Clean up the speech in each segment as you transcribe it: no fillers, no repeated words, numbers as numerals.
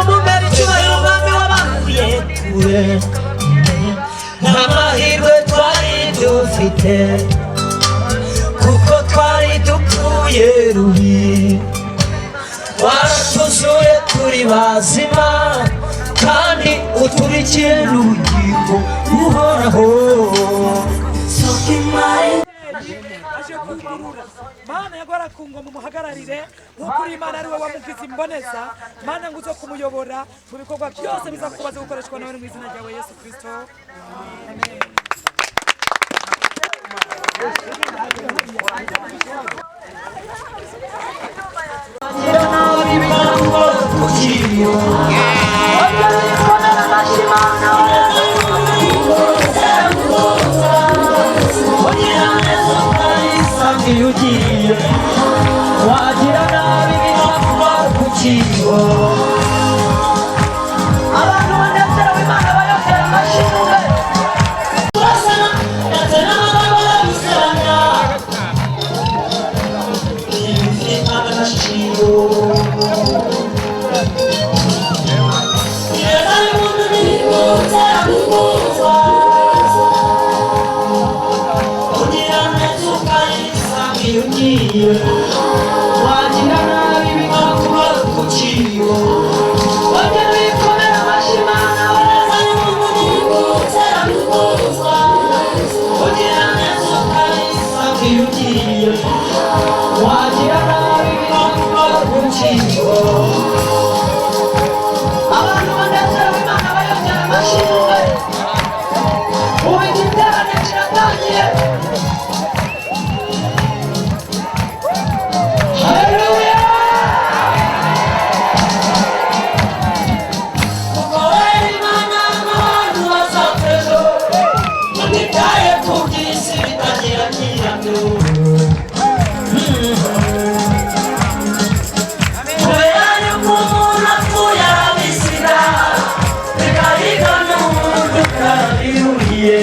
umumera icyubahiro umwami w'abavuye kure n'amahirwe twari dufite kuko twari dupfuye rubi waratuzuye turi bazima kandi uturikiye n'ubugingo buhoraho Mana yagora kungo mumuhagararire nk'ukuri Imana ari we wamugize imboneza Mana nguzo kumuyobora mu bikorwa byose bizakubaza gukoreshwa nawe mu izina ryawe Yesu Kristo amen. wagira nabi binakuba ku kigo abantu banezerewe Imana bayotera amashimwe turasana ndetse n'abagabo barabisanya ibifite agaciro neza y'umuntu n'ibintu byaramubuza kugira neza ukayisanga iyo ugiye wagira nabi bikakuba ku kigo wongera wikomera amashyi Mana neza y'umuntu n'ibintu byaramubuza kugira neza ukayisanga iyo ugiye wagira nabi bikakuba ku kigo abantu banezerewe Imana bayongera amashimwe ubu igiterane kiratangiye haleluya kuko wera Imana n'abantu bazapejo mutitaye ku by'isi bitagira nyirabyo kubera yuko umuntu apfuye arabisiga bikahiga n'umuntu utarabiruriye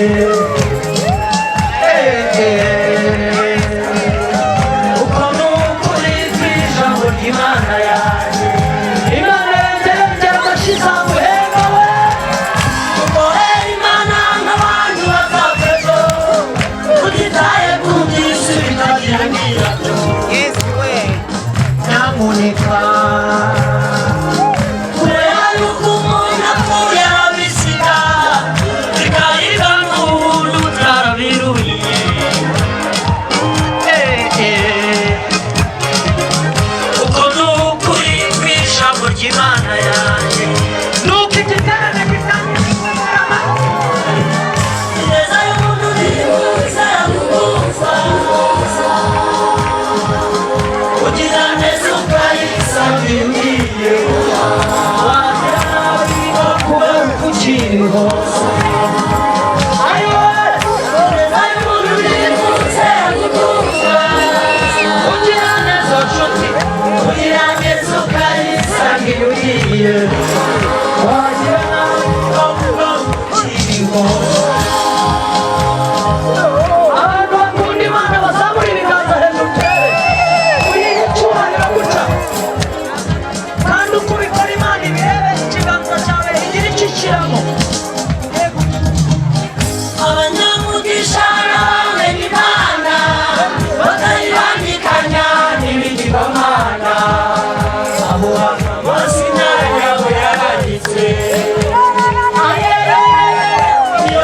uko ni ukuri kw'ijambo ry'Imana yanjye Imana yagenze amashize amuhemba we kuko rero Imana n'abantu bazapejo utitaye ku by'isi bitagira nyirabyo nyamuneka kubera yuko umuntu apfuye arabisiga bikahiga n'umuntu utarabiruriye uko ni ukuri kw'ijambo ry'Imana yanjye nuko igiterane gitangira ineza y'umuntu ntibuza yamubuza kugira neza ukayisanga iyo ugiye wagira nabi kuba ukiriho ineza y'umuntu ntibuza yamubuza kugira neza nshuti kugira neza ukayisanga iyo ugiye wagira nabi kuba ukiriho abantu bakunda Imana bazamura ibiganza hejuru utere uyihe icyubahiro gutya kandi uko ubikora Imana ibirebe ikiganza cyawe igira icyo ishyiramo abanyamugisha n'abamenye Imana bakayibangikanya n'ibigirwamana abo amazina yabo yaranditse niyo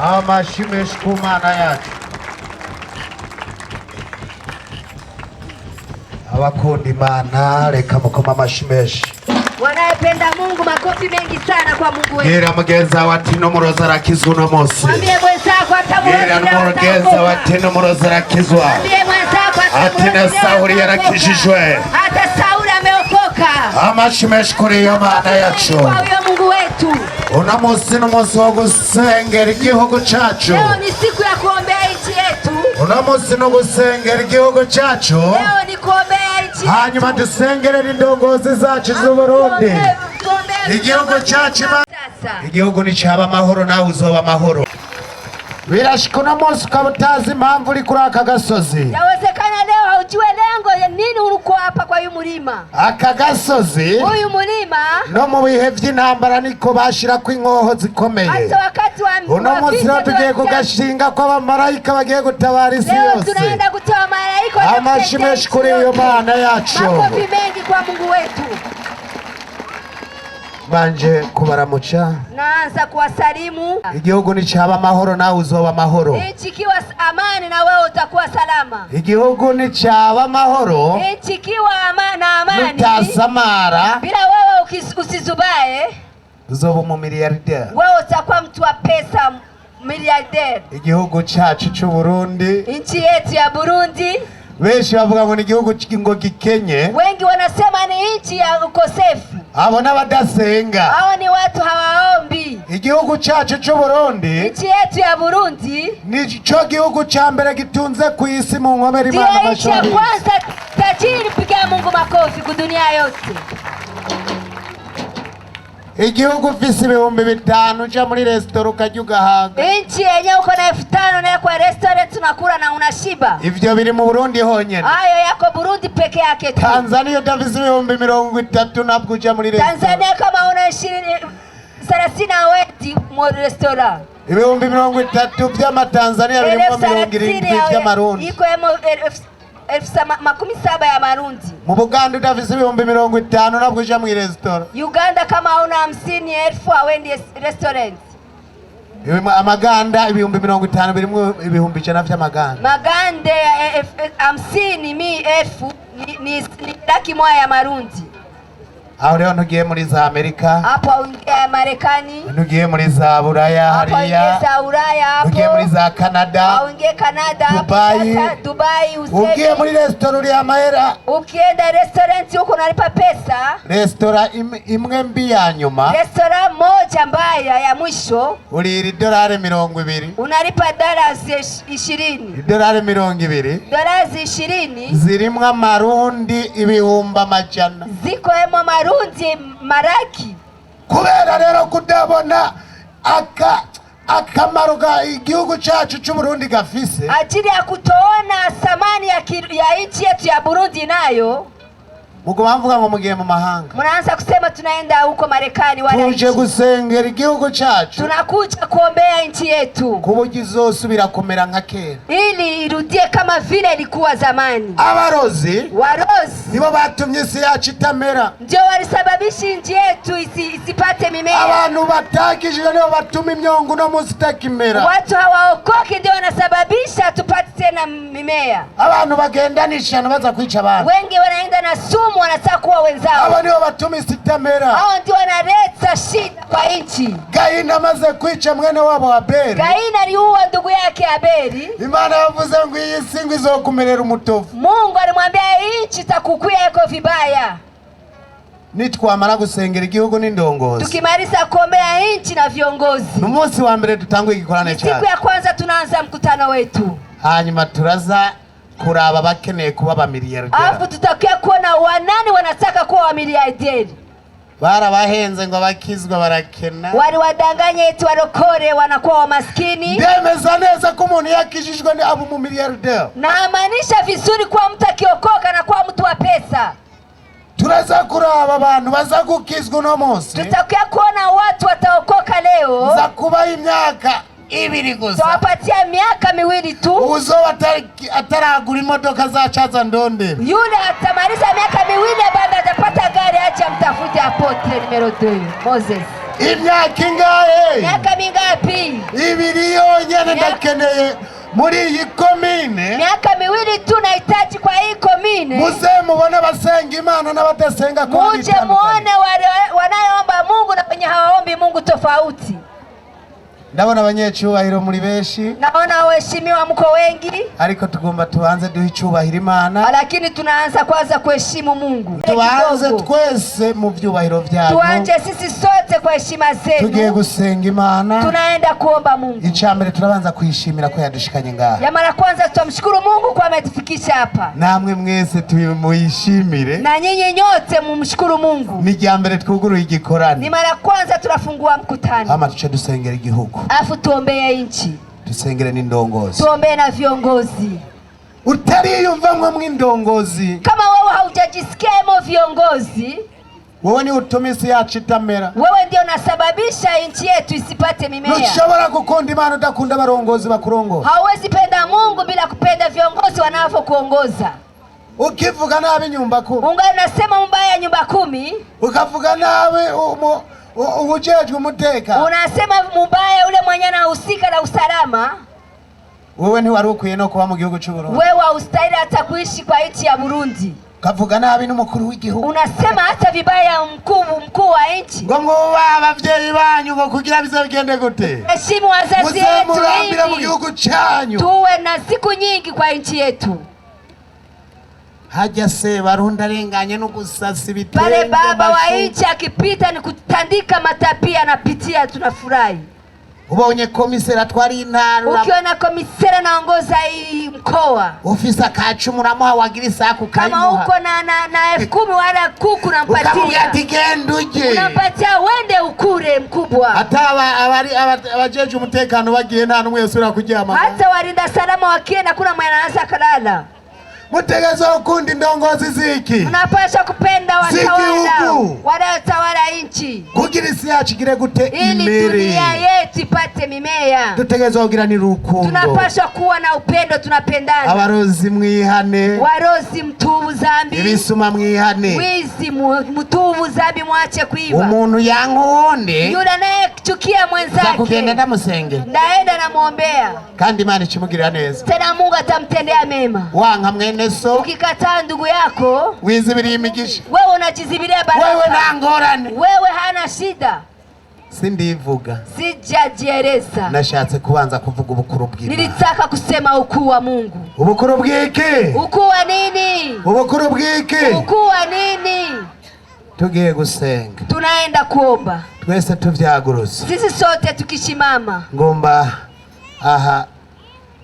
Amashyi menshi ku Mana yacu. Abakunda Imana reka mukoma amashyi menshi. Wanayependa Mungu, makofi mengi sana kwa Mungu wetu. Bwira mugenzi wawe ati n'umurozi arakizwa uno munsi. Mwambie mwenzako Bwira mugenzi wawe ati n'umurozi arakizwa. Mwambie mwenzako ati na Sawuli yarakijijwe. hata Sauli ameokoka. Amashyi menshi kuri iyo Mana yacu. Kwa huyo Mungu wetu. Uno munsi n'umunsi wo gusengera igihugu cyacu. Leo ni siku ya kuombea nchi yetu. Uno munsi no gusengera igihugu cyacu. Leo ni kuombea nchi yetu. Hanyuma dusengerera indongozi zacu z'Uburundi. Igihugu cyacu igihugu nicyaba amahoro nawe uzoba amahoro. Birashika uno munsi ukaba utazi impamvu uri kuri aka gasozi. Yawezekana leo haujue lengo ya nini uko hapa kwa uyu murima. Aka gasozi Uyu murima no mu bihe by'intambara niko bashirako inkoho zikomeye. hata wakati wa uno munsi rero tugiye kugashinga ko abamarayika bagiye gutabara isi leo yose. tunaenda kutoa malaika. Amashyi menshi kuri iyo Mana yacu. Makofi mengi kwa Mungu wetu. Banje kubaramuca. Naanza kuwasalimu. Igihugu nicyaba amahoro nawe uzoba amahoro. Nchi ikiwa amani na wewe utakuwa salama. Igihugu nicyaba amahoro. Nchi ikiwa na amani Mutasamara. bila wewe usizubae, uzoba umumiliyarderi. wewe utakuwa mtu wa pesa, miliarderi. Igihugu cyacu cy'u Burundi, nchi yetu ya Burundi, benshi bavuga ngo ni igihugu ngo gikenye. wengi wanasema ni nchi ya ukosefu. Abo n'abadasenga. Hao ni watu hawaombi. Igihugu cyacu cy'u Burundi, Nchi yetu ya Burundi nico gihugu cya mbere gitunze ku isi mu nkomere ndio Imana nchi ya mashariki. kwanza tajiri. Pigia Mungu makofi kwa dunia yote. Igihugu ufise ibihumbi 5 uja muri resitora ukajya ugahaga. Nchi yenyewe uko na 5,000 na kwa restaurant unakula na unashiba. Ivyo biri mu Burundi honyene. Hayo yako Burundi peke yake tu. Tanzania utafise ibihumbi 30 nabwo uja muri resitora. Tanzania kama una 30 hawezi mu restaurant. Ibihumbi 30 by'amatanzania birimo 70 by'amarundi. Iko emo 17 ya marundi. Mu Buganda utafise ibihumbi 50 nabwo uja muri resitora. Uganda kama una 50,000 hawendi restaurant. Amaganda ibihumbi 50 birimo ibihumbi 100 by'amaganda. Magande 50,000 ni 100,000 ya marundi. Aho rero ntugiye muri za Amerika. Hapo uingia Marekani. Ntugiye muri za Buraya hariya. Hapo uingia za Ulaya hapo. Ntugiye muri za Canada. Uingia Canada Dubai. hapo. Dubai useme. Ugiye muri resitora uri amahera. Ukienda restaurant huko unalipa pesa. Resitora imwe mbi ya nyuma. Restaurant moja mbaya ya mwisho. Uri $20. Unalipa $20. $20. $20 zirimwo amarundi ibihumbi amajana. Ziko emo marundi maraki. Kubera rero kudabona akamaro ga igihugu cyacu cy'u Burundi gafise. Ajili ya kutoona thamani ya nchi yetu ya Burundi nayo. Mugo bamvuga ngo mugiye mu mahanga. Munaanza kusema tunaenda huko Marekani wala nchi. Tuje gusengera igihugu cyacu. Tunakuja kuombea nchi yetu. Kuburyo izosubira kumera nka kera. Ili irudie kama vile ilikuwa zamani. Abarozi. Warozi. Nibo batumye isi yacu itamera. Ndio walisababisha nchi yetu isipate mimea. Abantu batakijwe nibo batuma imyongo no munsi itakimera. Watu hawaokoki ndio wanasababisha tupate tena mimea. Abantu bagendanisha baza kwica abantu. Wengi wanaenda na sumu wanataka kuwa wenzao. Aba nibo batuma isi itamera. Hao ndio wanaleta shida kwa nchi. Kaini amaze kwica mwene wabo Abeli. Kaini aliua ndugu yake Abeli. Imana yavuze ngo iyi si ngo izokumerera umutovu. Mungu alimwambia nchi itakukuya iko vibaya. Nitwamara gusengera igihugu n'indongozi. Tukimaliza kuombea nchi na viongozi. N'umunsi wa mbere tutanguye igikorane cyane. Siku ya kwanza tunaanza mkutano wetu. Hanyuma turaza kuraba bakeneye kuba bamiliyarderi. Alafu tutakia kuona wanani wanataka kuwa wamiliarderi. Barabahenze ngo bakizwa barakena. Wali wadanganya eti walokore wanakuwa wa maskini. Ndemeza neza ko umuntu yakijijwe ni abo mu miliyarderi. Na maanisha vizuri kwa mtu akiokoka na kuwa mtu wa pesa. Turaza kuraba abantu baza gukizwa no munsi. Tutakia kuona watu wataokoka leo. Za kuba imyaka 2 gusa. Tuwapatia miaka 2 tu. Uzo ataragura imodoka zacaza ndonde. Yule atamaliza miaka 2 baada hajapata gari acha mtafute apotre numero 2 Moses. imyaka ingahe? Miaka mingapi? Ibiri yonyene ndakeneye muri iyi komine. Miaka 2 tu nahitaji kwa hii komine. Muze mubone abasenga Imana n'abadasenga ko muje muone wale wanayoomba Mungu na wenye hawaombi Mungu tofauti. Ndabona abanyecyubahiro muri benshi. Naona waheshimiwa mko wengi. Ariko tugomba tubanze duhe icyubahiro Imana. Lakini tunaanza kwanza kuheshimu Mungu. Tubanze twese mu byubahiro byacu. Tuanje sisi sote kwa heshima zetu. Tugiye gusenga Imana. Tunaenda kuomba Mungu. Icyambere turabanza kuyishimira ko yadushikanye ngaha. Ya mara kwanza tutamshukuru Mungu kwa ametufikisha hapa. Namwe mwese tuyishimire. Na nyinyi nyote mumshukuru Mungu. Ni ryambere twuguruye igikorani. Ni mara kwanza tunafungua mkutano. Ama tuce dusengera igihugu. Afu tuombee nchi. Tusengere n'indongozi. Tuombee na viongozi. Utariyumvamwe mw'indongozi. Kama wewe haujajisikiamo viongozi, wewe ni utumisi yacu itamera. Wewe ndio unasababisha nchi yetu isipate mimea. Ntushobora gukunda Imana udakunda abarongozi bakurongoza. Hauwezi penda Mungu bila kupenda viongozi wanavyokuongoza. Ukivuga nabi nyumba 10. Ungali unasema mbaya nyumba 10. Ukavuga nabi ujejwe umutekano. Unasema mbaya ule mwenye anahusika na usalama. Wewe ntiwari ukwiye no kuba mu gihugu cy'u Burundi. Wewe haustahili hata kuishi kwa nchi ya Burundi. Kavuga nabi n'umukuru w'igihugu. Unasema hata vibaya mkuu wa nchi. Ngo mwubahe abavyeyi banyu ngo kugira bizagende gute? Heshimu wazazi wetu murambira mu gihugu cyanyu. Tuwe na siku nyingi kwa nchi yetu. Hajya se Barundi arenganye no gusasa ibitenge. Pale baba wa nchi akipita ni kutandika matapia na pitia tunafurahi. Ubonye komisera twari intara. Ukiona komisera naongoza hii mkoa. Ofisa kacumuramo hawagirisa kukayimuha. Kama uko na 10 wala kuku nampatia. Ukamubwira ati genda uje. Unampatia wende ukure mkubwa. Hata abajeje umutekano bagiye nta numwe yosura kuryama. Hata walinda salama wakienda kuna mwana anaanza kulala. Mutegezo ukundi ndongozi ziki. Unapaswa kupenda watawala. Watawala nchi. Kugira isi yacu igire gute ili imbere. dunia yetu ipate mimea. Dutegezo kugira ni rukundo. Tunapaswa kuwa na upendo, tunapendana. Abarozi mwihane. Warozi mtubu zambi. Ibisuma mwihane. Wizi mtubu zambi mwache kuiba. Umuntu yankuonde. Yule anayechukia mwenzake. Zakugenda ndamusenge. Ndaenda namuombea. Kandi Imana ichimugirira neza. Tena Mungu atamtendea mema. Wanga mwene so. Ukikataa ndugu yako. Wizibiri imigisha. Wewe unajizibiria baraka. Wewe nangorane. Wewe hana shida. Sindivuga. Sijajieleza. Nashatse kubanza kuvuga ubukuru bw'Imana. Nilitaka kusema ukuu wa Mungu. Ubukuru bw'iki? Ukuu wa nini? Ubukuru bw'iki? Ukuu wa nini? Tugiye gusenga. Tunaenda kuomba. Twese tuvyaguruza. Sisi sote tukishimama. Ngomba aha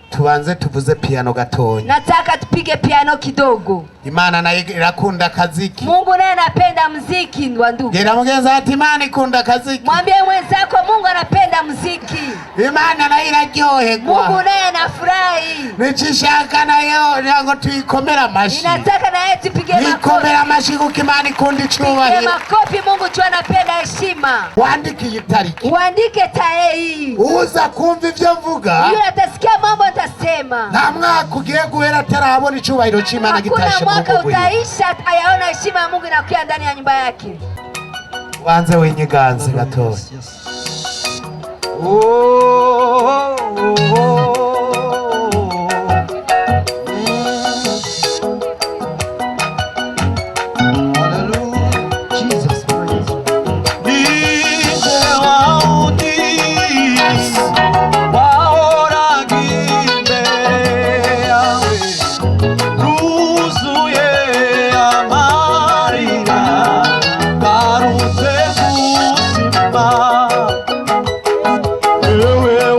tubanze tuvuze piano gatonya. Nataka tupige piano kidogo. Imana nayo irakunda kaziki. Mungu naye anapenda muziki wa ndugu. Gera mugenza ati Imana ikunda kaziki. Mwambie mwenzako Mungu anapenda muziki. Imana nayo iraryoherwa. Mungu naye anafurahi. Nicishaka nayo ngo tuyikomera amashi. Ninataka naye tupige makofi. Nikomera amashi kuko Imana ikunda icubahiro. Tupige makofi, Mungu tu anapenda heshima. Wandike iyi tariki. Uandike tarehe hii. Uza kumva ivyo mvuga. Yule atasikia mambo atasema. Nta mwaka ugiye guhera atarabona icubahiro c'Imana gitashe mu mwaka utaisha ayaona heshima ya Mungu inakuja ndani ya nyumba yake. Wanze wenyeganze gatoya. Wewe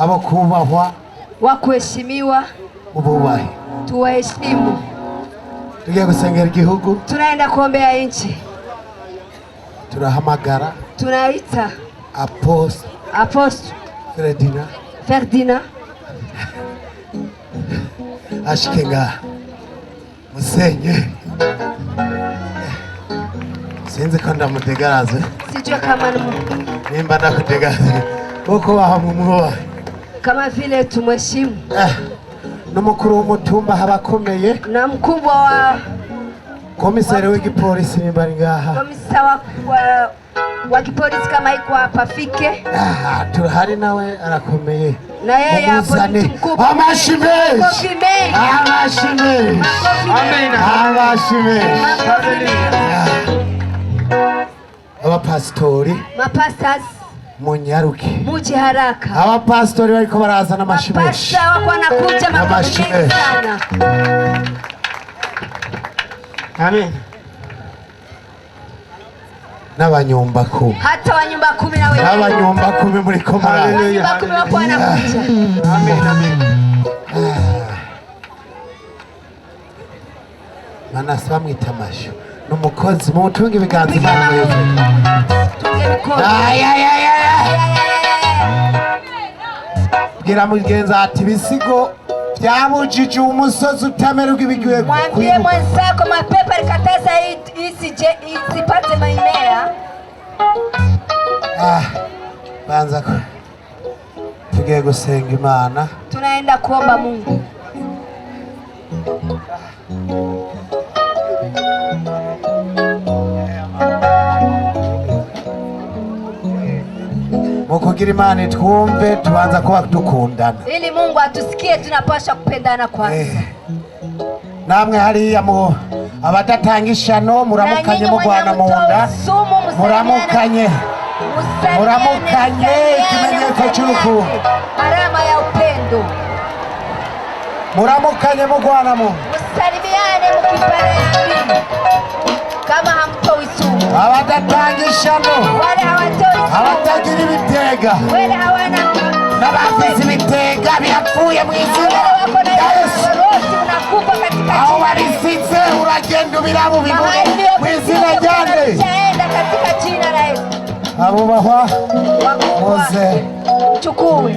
abo kubahwa wa kuheshimiwa, ububahe. tuwaheshimu. Tugiye gusengera igihugu, Tunaenda kuombea nchi, turahamagara tunaita Apostle Ferdinand ashike ngaha musenye. Sinzi ko ndamutegaraze, sijue kama nimba ndakutegaraze kuko bahamumubahe kama vile tumheshimu. N'umukuru w'umutumba habakomeye Na mkubwa wa komisari w'igipolisi nimba ari ngaha, komisa wa kipolisi kama iko hapa fike. turahari nawe arakomeye. Na yeye hapo ni mtu mkubwa. Amashi menshi, Makofi mengi. amashi menshi, Amen. amashi menshi. Makofi mengi. Abapasitori Mapastors munyaruke, muje haraka. abapasitori bariko barazana amashi menshi. Mapasta wako wanakuja, makofi mengi sana. Amen. N'abanyumba kumi, Hata wa nyumba 10 na wewe. n'abanyumba kumi muri komara. Wa nyumba 10 wako wanakuja. Amen. Amen. Manase bamwita amashu, n'umukozi mutunga ibiganza Piga Imana makofi. yose. Tunge mikono. Bwira mugenzi ati ibisigo byabujije umusozi utamererwa ibigiwe Mwambie mwenzako mapepo alikataza isipate maimea. banza ko tugiye gusenga Imana. Tunaenda kuomba Mungu. Mukugira Imana twumve tubanza kuba dukundana, Ili Mungu atusikie tunapaswa kupendana kwanza. namwe hariya mu abadatanga ishano muramukanye mugwana mu nda, muramukanye ikimenyetso cy'urukundo, alama ya upendo. muramukanye mugwana mu Musalimiane mkipareana kama hamtoi sumu. abadatanga ishano, Wale hawatoi sumu, abatagira ibitega wale hawana n'abafise ibitega bihapfuye mu izina wale wako na rya Yesu. roho unakufa katika aho jina. warisize uragenda ubirabu Mahali bivuye mu izina ryanjye. utaenda katika jina la Yesu. abubahwa Wakubwa muze chukue.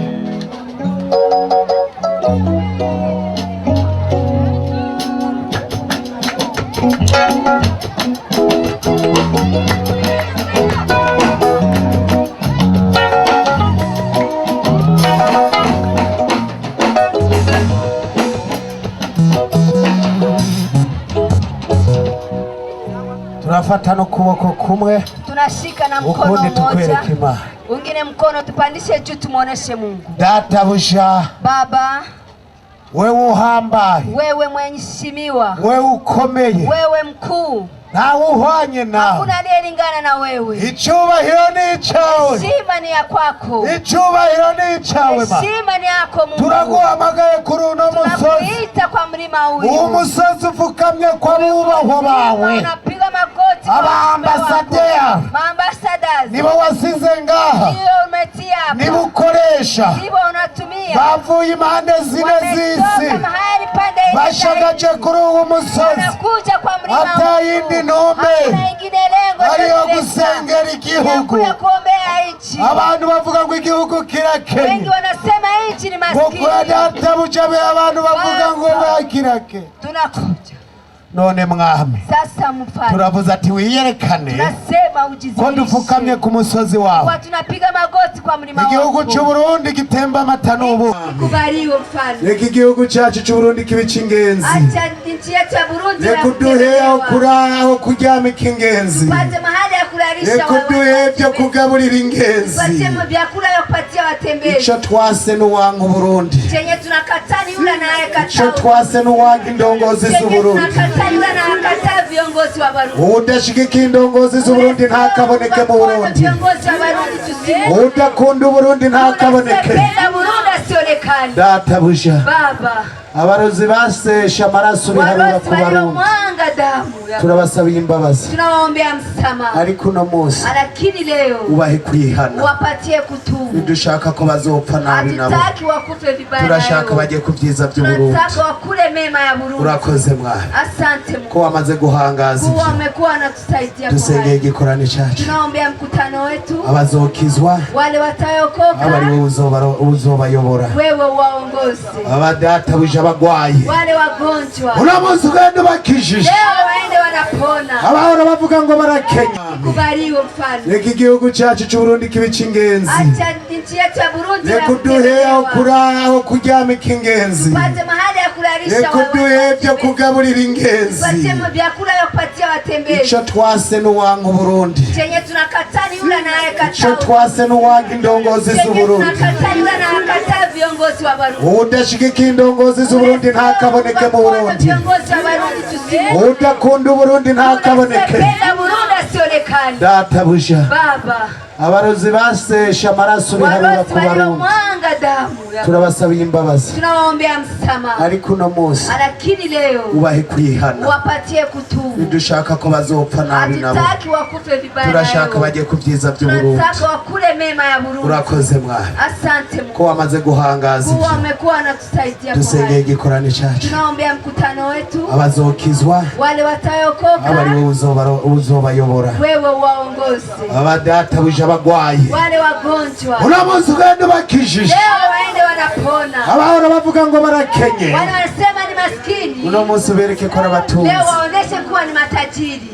turafata n'ukuboko kumwe, Tunashika na mkono ukundi mmoja, tukwereke Imana. wengine mkono tupandishe juu tumuoneshe Mungu. Databuja, Baba, wewe uhambaye, wewe mheshimiwa, wewe ukomeye, wewe mkuu, ntawe uhwanye nawe. hakuna aliyelingana na wewe. Icyubahiro ni icyawe, Heshima ni ya kwako, icyubahiro ni icyawe Mana. heshima ni yako Mungu. Turaguhamagaye kuri uno musozi, Tunakuita kwa mlima huyu. uwo musozi upfukamye kwa bubahwa bawe, Unapiga magoti kwa abaambasaderi maambassadors. nibo wasize ngaha, Ndio umetia hapa. nibo ukoresha, Ndivyo unatumia. bavuye impande zine z'isi Wametoka mahali pande hizi bashagaje kuri uwo musozi, wanakuja kwa mlima hata huu. yindi ntume Hakuna ingine lengo ariyo lolote. gusengera igihugu. Ya kuombea nchi. Abantu bavuga ngo igihugu Wengi kirakennye, wanasema nchi ni ngo maskini. kwa databuja be abantu bavuga ngo bakirake. Tunakuja None mwami, sasa mfalme. turavuze ati wiyerekane Tunasema ko ujizilishe. dupfukamye ku musozi wawe. Kwa tunapiga magoti kwa mlima wako. Igihugu cy'u Burundi gitemba amata n'ubuki. Kubaliwe mfalme. Reka igihugu cyacu cy'u Burundi kibe cy'ingenzi, Acha nchi yetu ya Burundi reka uduhe aho kuraho kuryamika ingenzi, Pate mahali ya kulalisha reka uduhe byo kugaburira ingenzi. Patie vyakula vya kupatia watembezi. Icyo twase n'uwanga Uburundi, Chenye tunakataa ni yule anayekataa. icyo twase n'uwanga indongozi Chenye z'Uburundi. tunakataa yule anayekataa viongozi wa Burundi. Udashigikira indongozi z'Uburundi ntakaboneke mu Burundi. Viongozi wa Burundi tusimu. Udakunda Uburundi ntakaboneke. Unasependa Burundi asionekane. Databuja, Baba, abarozi basesha amaraso biharura warozi ku barundi waliomwanga damu ya turabasabiye imbabazi tunawaombea msamaha, ariko uno munsi lakini leo ubahe kwihana wapatie kutubu. nidushaka ko bazopfa nabi nabo Hatutaki wakufe vibaya turashaka leo, bajye ku byiza by'uburundi tunataka wakule mema ya Burundi. urakoze mwana Asante ko Mungu wamaze guhangaza kuwa amekuwa anatusaidia. dusengeye igikorane cyacu Tunaombea mkutano wetu, abazokizwa wale watayokoka abari wowe uzobayobora wewe waongoze, abadatabuje abagwayi wale wagonjwa uno munsi ugenda ubakijije leo waende wanapona. abahora bavuga ngo barakenya Kubaliwe mfalme, reka igihugu cyacu cy'uburundi kibe cy'ingenzi acha nchi yetu ya Burundi reka uduhe aho kuraho kuryamika ingenzi pate mahali ya kulalisha reka uduhe byo kugaburira ingenzi patie vyakula vya kupatia watembezi. icyo twase n'uwanga uburundi Chenye tunakatani yule anayekataa, icyo twase n'uwanga indongozi chenye z'uburundi tunakatani yule anayekataa viongozi wa Burundi. udashigikiye indongozi z'uburundi ntakaboneke mu burundi Viongozi wa Burundi tusiwe udakunda uburundi ntakaboneke Tunapenda Burundi asionekane. databuja Baba, abarozi basesha amaraso biharura warozi ku barundi waliomwanga damu ya turabasabiye imbabazi tunawaombea msamaha, ariko uno munsi lakini leo ubahe kwihana wapatie kutubu. nidushaka ko bazopfa nabi nabo Hatutaki wakufe vibaya turashaka leo, bajye ku byiza by'uburundi tunataka wakule mema ya Burundi. urakoze mwana Asante Mungu ko wamaze guhangaza kuwa amekuwa anatusaidia. dusengeye igikorane cyacu Tunaombea mkutano wetu, abazokizwa wale watayokoka abari wowe uzobayobora wewe waongoze, abadatabuje abagwayi wale wagonjwa uno munsi ugenda ubakijije leo waende wanapona, abahora bavuga ngo barakenye wale wanasema ni maskini uno munsi ubereke ko ari abatunzi leo waoneshe kuwa ni matajiri,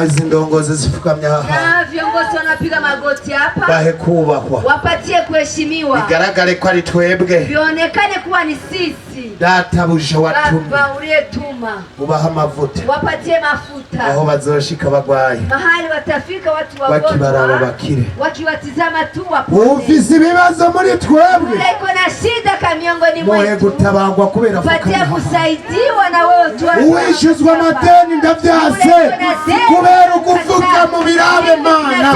izi ndongozi zifukamye aha na viongozi wanapiga magoti hapa bahe kubahwa wapatie kuheshimiwa, bigaragare ko ari twebwe vionekane kuwa ni sisi. databuje watumye Baba uliyetuma, ubaha amavuta wapatie mafuta aho bazoshika bagwaye mahali watafika watu bakibaraba wagonjwa bakire wakiwatizama tu wapone. ufise ibibazo muri twebwe Ule iko na shida ka miongoni muhe mwetu, gutabangwa kubera patia fukana kusaidiwa na wewe tu. uwishuzwa amadeni ndavyase kubera ukuvuga mu birabe mana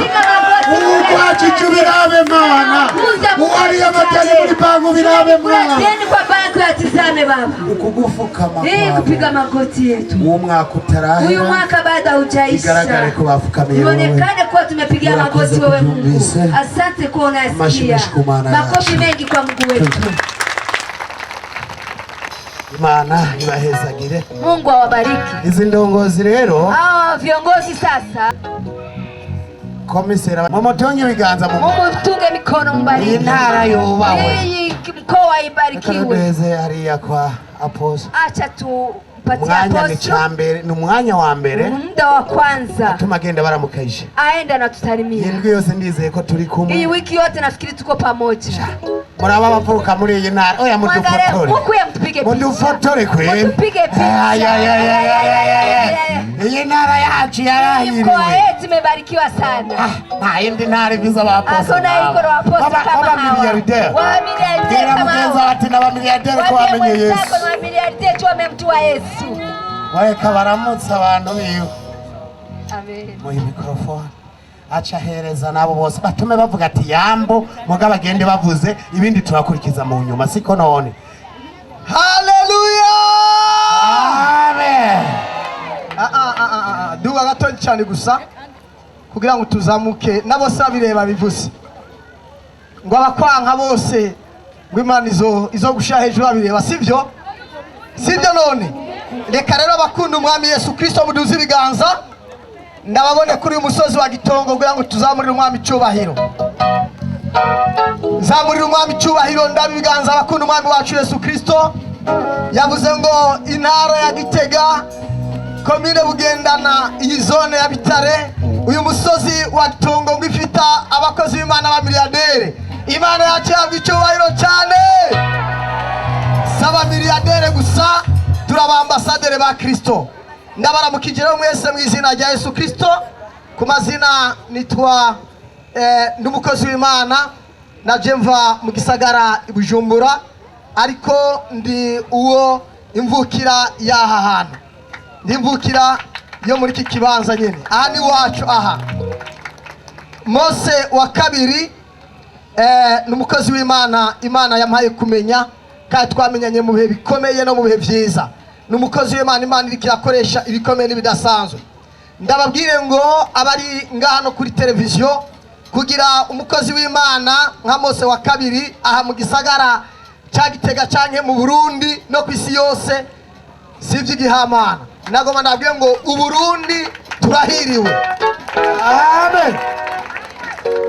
urwajije ubirabe mana uwariye amadeni muri banki birabe mana Deni kwa banki yatizame Baba, ukugufukama hii kupiga magoti yetu. uwo mwaka Huyu utarahera mwaka bado bigaragare haujaisha, ko bafukamiye wowe ionekane kuwa tumepiga magoti wewe Mungu. Asante kuwa unasikia. Amashimisho ku Mana Makofi yacu. mengi kwa Mungu wetu. Imana ibahezagire Mungu awabariki. izi ndongozi rero Hawa viongozi sasa, komisera mumutonye ibiganza mu mumutunge mikono iyi mbariki. ntara yubawe Hii mkoa ibarikiwe. karuduheze hariya kwa aposo Acha tupatie umwanya ni apostle cyambere ni umwanya wa mbere muda wa kwanza tuma agenda baramukayije aenda na tutarimia. indwi yose ndizeye ko turi Hii kumwe wiki yote nafikiri tuko pamoja. muraba abavuka muri iyi ntara oya Mwangalie mudufotore huku ya mtupige picha. mudufotore kwe Mutupige picha. iyi ntara yacu yarahiriwe Mkoa yetu imebarikiwa sana. nta yindi ntara iviza abaposo Asona iko na waposto kama hawa. abamiliyarderi Wamiliyarderi bwira kama mugenzi hawa. ati n'abamiliyarderi ko Wambie bamenye Yesu mwenzako ni wamiliyarderi tu wamemtua Yesu. wareka baramutse abantu biwe Amen. muyi mikrofone aca ahereza nabo bose batume bavuga ati yambo muga bagende bavuze ibindi turakurikiza mu nyuma siko none Haleluya! amen Duga gato cyane gusa kugira ngo tuzamuke nabo sabireba bivuze ngo abakwanka bose ngo Imana izo gushira hejuru babireba sivyo none reka rero abakunda umwami Yesu Kristo muduze ibiganza ndababone kuri uyu musozi wa Gitongo kugira ngo tuzamurire umwami cyubahiro zamurira umwami cyubahiro ndabiganza abakunda umwami wacu Yesu Kristo yavuze ngo intara ya Gitega komine Bugendana iyi zone ya Bitare uyu musozi wa Gitongo ngo ifita abakozi b'Imana ba miliyardere Imana yacu yabwa icyubahiro cyane saba miliyardere gusa turaba ambasaderi ba Kristo ndabaramukije rero mwese mu izina rya Yesu Kristo ku mazina nitwa ndumukozi w'Imana naje mva mu gisagara Bujumbura ariko ndi uwo imvukira yaha hantu ndimvukira yo muri iki kibanza nyene aha ni wacu aha Mose wa kabiri n'umukozi w'Imana Imana yampaye kumenya kandi twamenyanye mu bihe bikomeye no mu bihe byiza. Ni umukozi w'Imana, Imana iriko irakoresha ibikomeye n'ibidasanzwe. Ndababwire ngo abari ngano kuri televiziyo, kugira umukozi w'Imana nka Mose wa kabiri aha mu gisagara cya Gitega canke mu Burundi no kwisi yose sivyo igihamana. Nagoma ndabwiye ngo Uburundi turahiriwe. Amen.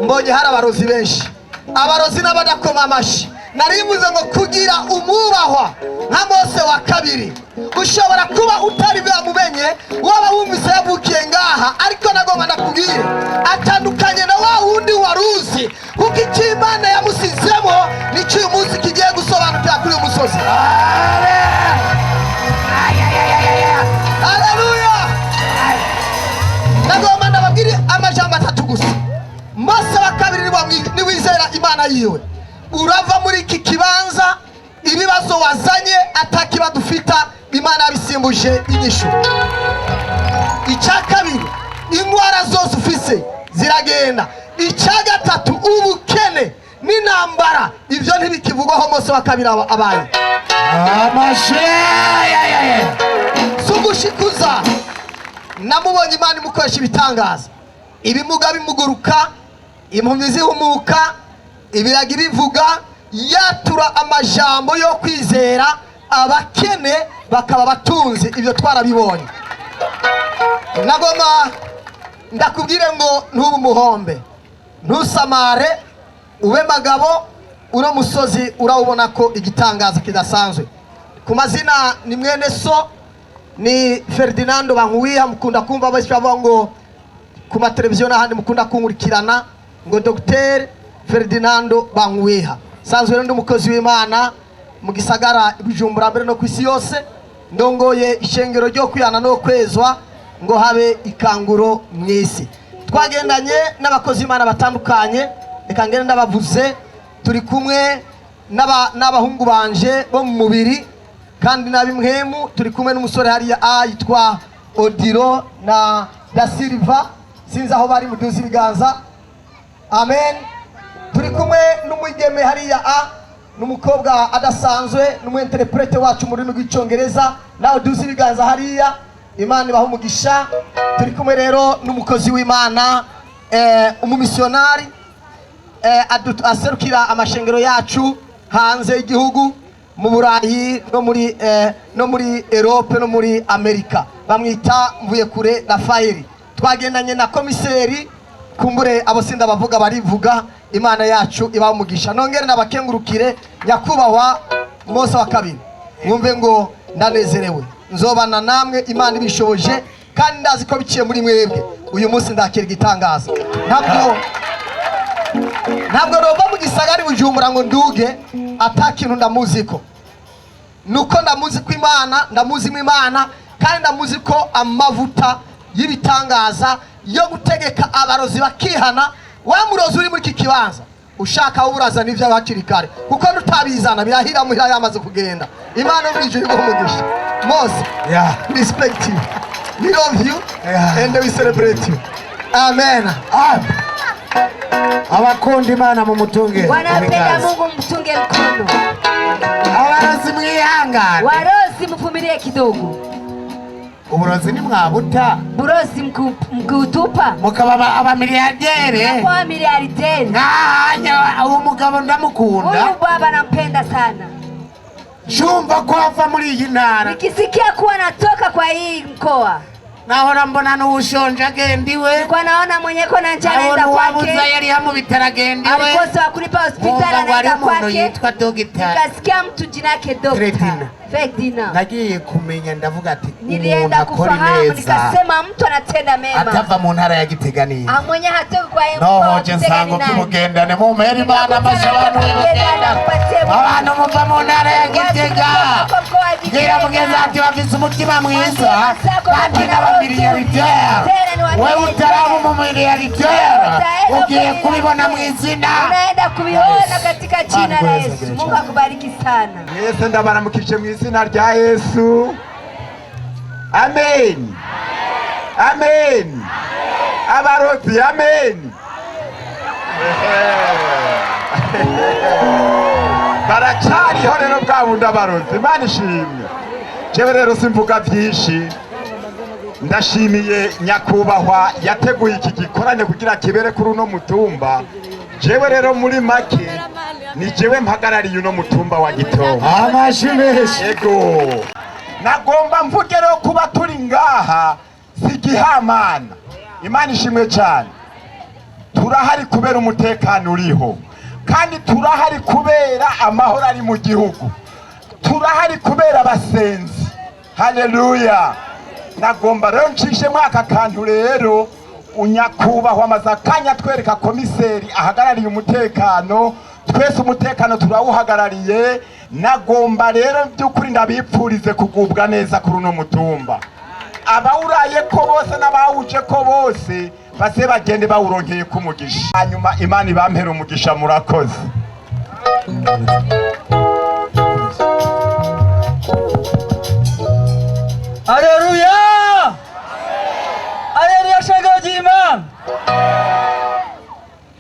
Mbonye hari abarozi benshi, abarozi n'abadakoma amashi. Narivuze ngo kugira umubahwa nka Mose wa kabiri ushobora kuba utari bwamumenye, waba wumvise yavukiye ngaha, ariko nagomba ndakubwire atandukanye na wa wundi waruzi, kuko icyo Imana yamusizemo nicyo uyu munsi kigiye gusobanukira kuri uyu musozi. Haleluya. Nagomba ndababwire amajambo atatu gusa. Mose wa kabiri ni wizera Imana yiwe, urava muri iki kibanza ibibazo wazanye atakiba dufita, Imana yabisimbuje inyishu. Icya kabiri, indwara zose ufise ziragenda. Icya gatatu, ubukene n'intambara ibyo ntibikivugwaho Mose wa kabiri abaye. Sugushikuza namubonye Imana imukoresha ibitangaza, ibimuga bimuguruka, impumyi zihumuka, ibiragi bivuga, yatura amajambo yo kwizera, abakene bakaba batunzi. Ibyo twarabibonye. Nagoma ndakubwire ngo ntubu muhombe, ntusamare, ube magabo. Uno musozi urawubona ko igitangaza kidasanzwe. Ku mazina ni mwene so, ni Ferdinando Bankuwiha. Mukunda kumva bavuga ngo ku mateleviziyo n'ahandi mukunda kunkurikirana ngo Dr. Ferdinando Bankuwiha. Sanzwe ndi umukozi w'Imana mu gisagara Bujumbura mbere no kwisi yose. Ndongoye ishengero ryo kwihana no kwezwa ngo habe ikanguro mwisi. Twagendanye n'abakozi b'Imana batandukanye, reka ngende ndabavuze. Turi kumwe n'abahungu banje bo mu mubiri kandi nabimwemu. Turi kumwe n'umusore hariya yitwa Odiro na Da Silva, sinzi aho bari, muduzi ibiganza. Amen. Turi kumwe n'umwigeme hariya n'umukobwa adasanzwe, n'umuinterprete wacu mu rurimi rw'icyongereza, nawe duzi ibiganza hariya. Imana ibaha umugisha. Turi kumwe rero n'umukozi w'Imana, umumisionari aserukira amashengero yacu hanze y'igihugu, mu Burayi no muri Europe no muri Amerika. Bamwita Mvuyekure Rafaeli. Twagendanye na komiseri, kumbure abo sinda bavuga barivuga. Imana yacu ibaha umugisha. Nongere nabakengurukire nyakubahwa Mose wa kabiri, mwumve ngo ndanezerewe, nzobana namwe Imana ibishoboje, kandi ndazi ko biciye muri mwebwe uyu munsi ndakira igitangaza. Ntabwo rova mu gisagara Bujumbura ngo nduge atakintu ndamuziko. Nuko ndamuzi ko Imana, ndamuzi mu Imana, kandi ndamuzi ko amavuta y'ibitangaza yo gutegeka abarozi bakihana. Wa murozi uri muri iki kibanza ushaka uburaza n'ivyo bakiri kare, kuko nutabizana birahira muhira yamaze kugenda. Imana mwije ibo umugisha. Mose, respect you, we love you, and we celebrate you. Amen. Abakunda Imana mu mutunge, wanapenda Mungu mtunge mkono. Abarozi mwihangane, warozi mvumilie kidogo. Uburozi ni mwabuta, burozi mkutupa mukaba abamiliyardere. Kwa miliarderi. Uwo mugabo ndamukunda, huyu baba nampenda sana. Shumva ko ava muri iyi ntara, nikisikia kuwa natoka kwa hii mkoa, nahora mbona n'ubushonje agendiwe, kwa naona mwenyeko na njaa naenda kwake, yari hamu bitaragendiwe, alikosa kulipa hospitali anaenda kwake. Nikasikia mtu jina yake Dr. Ferdinand. Nagiye kumenya ndavuga ati nilienda kufahamu, nikasema mtu anatenda mema, atava mu ntara ya Gitega ni amwenye hatoka kwa hii mkoa wa Gitega ni kimugendane mu meri Imana mashabano abantu muva mu ntara ya Gitega ngira mugeza ati bafise umutima mwiza kandi n'abamiliyardere. Wewe utaramu mu miliyardere ugiye kubibona mu izina, unaenda kubiona katika jina la Yesu. Mungu akubariki sana. Yesu ndabaramukije mu izina rya Yesu. Amen. Amen. Abarozi amen. baracyariho rero bwa bundi abarozi. Imana ishimwe. Jewe rero simvuga byinshi, ndashimiye nyakubahwa yateguye iki gikorane kugira kibere kuri uno mutumba. Jewe rero muri make ni jewe mpagarariye uno mutumba wa Gitongo. Amashimeshi. Ego nagomba mvuge rero kuba turi ngaha sigihamana. Imana ishimwe cyane. Turahari kubera umutekano uriho, kandi turahari kubera amahoro ari mu gihugu, turahari kubera abasenzi. Haleluya. Nagomba rero nshishemo aka kantu rero unyakubahwa amaze akanya twereka komiseri ahagarariye umutekano. Twese umutekano turawuhagarariye. Nagomba rero by'ukuri ndabipfurize kugubwa neza kuri uno mutumba. Abawuraye ko bose n'abawuje ko bose base bagende bawuronkeye ku mugisha. Hanyuma Imana ibampera umugisha. Murakoze. Haleluya! Haleluya shaka ry'Imana.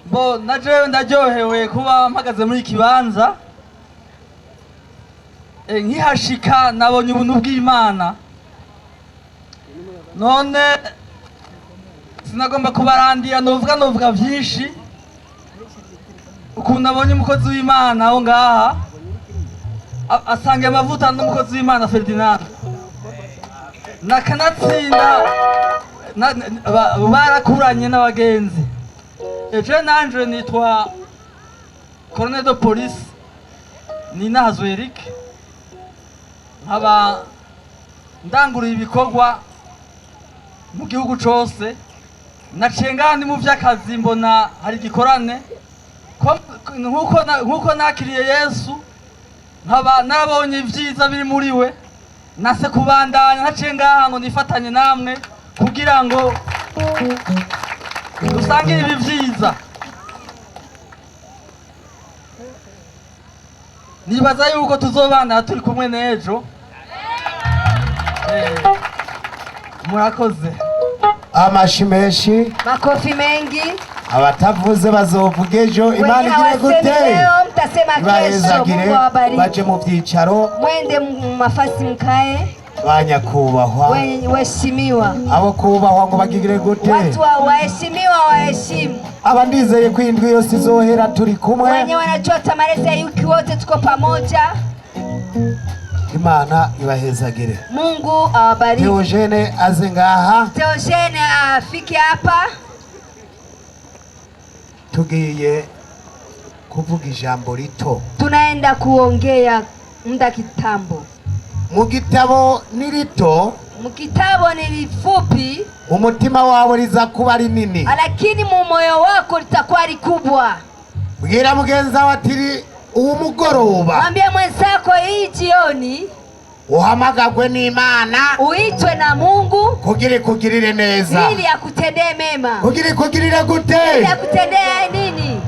Bo naje ndaryohewe kuba mpagaze muri kibanza. Nkihashika nabonye ubuntu bw'Imana. None sinagomba kubarandia novuga byinshi. Ukuntu nabonye umukozi w'Imana aho ngaha asangiye amavuta n'umukozi w'Imana Ferdinand. Nakanatsinda barakuranye n'abagenzi. Ejo nanje nitwa Colonel de Police Nina Hazwerik, nkaba ndanguriye ibikorwa mu gihugu cyose. Nacenga ndi mu by'akazi mbona hari gikorane nkuko nakiriye Yesu, nkaba nabonye ibyiza biri muri we. Nase kubandanya nacenga ngo nifatanye namwe kugira ngo dusangire ibi byiza. Nibaza yuko tuzobana turi kumwe n'ejo. Murakoze. Amashimeshi. Makofi mengi. Abatavuze bazovuga ejo. Imana igire gute? Mtasema kesho. Mungu awabariki. Baje mu byicaro. Mwende mu mafasi mkae. Banyakubahwa. Waheshimiwa. Abo kubahwa ngo bagigire gute? Watu waheshimiwa waheshimu. Aba ndizeye ko indwi yose izohera turi kumwe. Wenye wanajua tamareza ya wiki wote tuko pamoja. Imana ibahezagire. Mungu awabariki. Theogene aze ngaha. Theogene afike hapa. Tugiye kuvuga ijambo rito. Tunaenda kuongea muda kitambo. Mu gitabo ni rito, mu kitabo ni lifupi, umutima wawe liza kuba rinini, lakini mu moyo wako litakuwa likubwa. Bwira mugenza watiri uwo mugoroba, mwambie mwenzako hii jioni uhamagagwe n'Imana, uitwe na Mungu kugirire neza, ili akutendee mema. kugirire gute? Ili akutendee nini?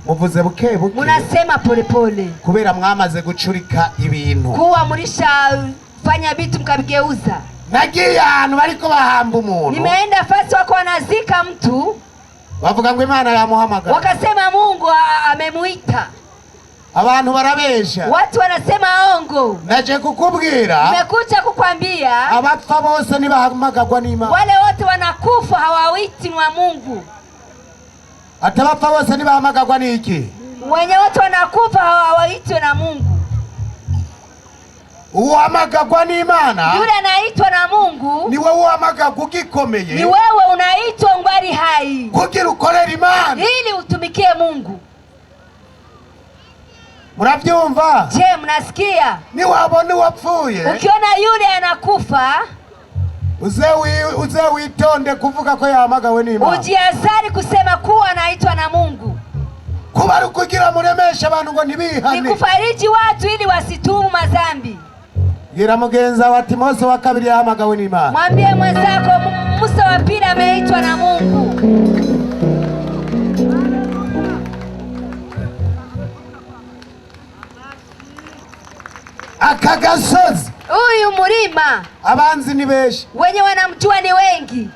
Muvuze buke buke, munasema pole pole, kubera mwamaze gucurika ibintu, kuwa murisha fanya vitu mkabigeuza. Nagiye ahantu bariko bahamba umuntu, nimeenda fasi wako wanazika mtu, bavuga ngo Imana yamuhamagara, wakasema Mungu amemuita. Abantu barabesha, watu wanasema ongo. Naje kukubwira, nimekuja kukwambia, abapfa bose nibahamagagwa n'Imana, wale wote wanakufa hawawiti wa Mungu. Atabapfa bose nibahamagagwa n'iki? Wenye wote wanakufa hawaitwi na Mungu. Uhamagagwa n'Imana, yule anaitwa na Mungu, ni wewe uhamagagwa ugikomeye, ni wewe unaitwa ngwari hai, kugira ukorera Imana, ili utumikie Mungu. Murabyumva? Je, mnasikia? Ni wabona wapfuye, ukiona yule anakufa, uze witonde kuvuga ko yahamagawe n'Imana, ujiazari kusema kuwa anaitwa na Mungu, kuba ari kugira muremesha abantu ngo ntibihane, ni kufariji watu ili wasitubu madhambi. Gira mugenza wa Timosi wa kabiri yahamagawe n'Imana, mwambie mwenzako Musa wa pili ameitwa na Mungu. Akagasozi, huyu mlima, abanzi ni benshi, wenye wanamjua ni wengi,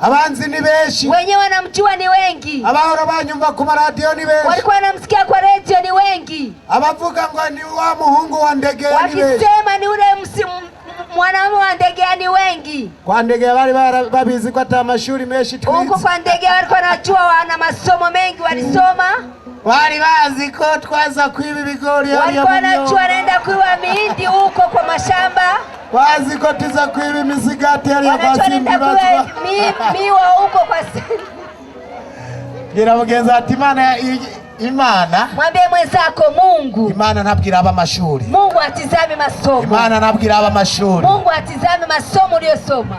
abanzi ni benshi, wenye wanamjua ni wengi, abahora banyumva ku maradiyo ni benshi, walikuwa wanamsikia kwa redio ni wengi, abavuga ngo ni wa muhungu wa Ndegea ni benshi, wakisema ni ule mwanaume wa Ndegea ni wengi. Kwa Ndegea bali babizi kwa ata mashuri menshi twize. Huko kwa Ndegea walikuwa wanajua wana masomo mengi walisoma. Wali bazi ko twaza kwiba ibigori ya walikuwa wanajua naenda kuiba mihindi huko kwa mashamba. Wazi ko tuza kwiba imisigati ya basimbi bazi. Miwa huko kwa gira mugenza ati Imana mwambie mwenzako Mungu. Imana ntabwira aba mashuri. Mungu atizame masomo. Imana ntabwira aba mashuri. Mungu atizame masomo uliyosoma.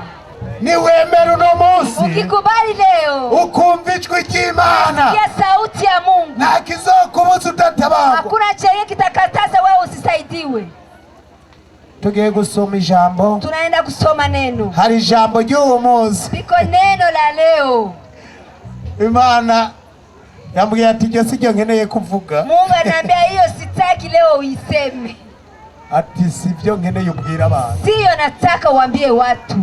Ni wemera uno munsi. Ukikubali leo. Ukumva ijwi ry'Imana. Sikia sauti ya Mungu. Na kizokubuza utatabagwa. Hakuna chenye kitakataza wewe usisaidiwe. Tugiye gusoma ijambo. Tunaenda kusoma neno. Hari ijambo ry'uwo munsi. Biko neno la leo. Imana yambwiye ati je sijyo nkeneye kuvuga. Mungu ananiambia hiyo sitaki leo uiseme. Ati sivyo nkeneye ubwira abantu. Sio nataka uambie watu.